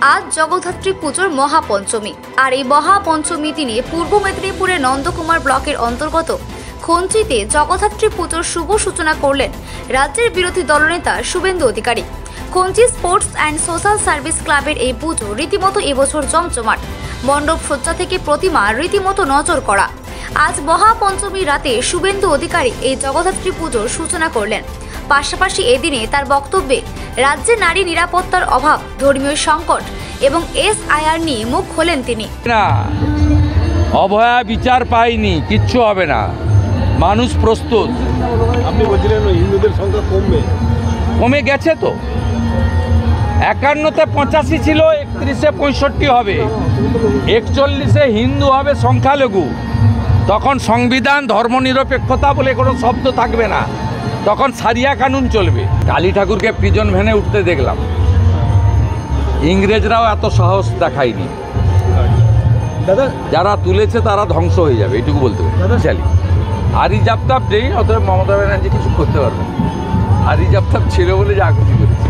আজ জগদ্ধাত্রী পুজোর মহাপঞ্চমী। আর এই মহাপঞ্চমী দিনে পূর্ব মেদিনীপুরের নন্দকুমার ব্লকের অন্তর্গত খঞ্চিতে জগদ্ধাত্রী পুজোর শুভ সূচনা করলেন রাজ্যের বিরোধী দলনেতা Suvendu Adhikari. খঞ্চি sports and social service ক্লাবের এই পুজো রীতিমতো এবছর জমজমাট। মণ্ডপ সজ্জা থেকে প্রতিমা রীতিমতো নজর করা। আজ মহাপঞ্চমী রাতে শুভেন্দু অধিকারী এই জগদ্ধাত্রী পুজোর সূচনা করলেন। পাশাপাশি এদিনে তার বক্তব্যে রাজ্যে নারী নিরাপত্তার অভাব, ধর্মীয় সংকট এবং এসআইআর নিয়ে মুখ খোলেন তিনি। না, অভয়া বিচার পায়নি, কিচ্ছু হবে না, মানুষ প্রস্তুত। আপনি বলছিলেন হিন্দুদের সংখ্যা কমে গেছে তো, 51-তে 85 ছিল, 31-এ 65 হবে, 41-এ হিন্দু হবে সংখ্যালঘু। তখন সংবিধান, ধর্মনিরপেক্ষতা বলে কোনো শব্দ থাকবে না, তখন সারিয়া কানুন চলবে। কালী ঠাকুরকে প্রিজন ভ্যানে উঠতে দেখলাম, ইংরেজরাও এত সাহস দেখায়নি। দাদা, যারা তুলেছে তারা ধ্বংস হয়ে যাবে, এটুকু বলতে পারি। চালি আরি জাপতাপ নেই, অতএব মমতা ব্যানার্জি কিছু করতে পারবে না। আরি জাপতাপ ছিল বলে যা খুশি করেছে।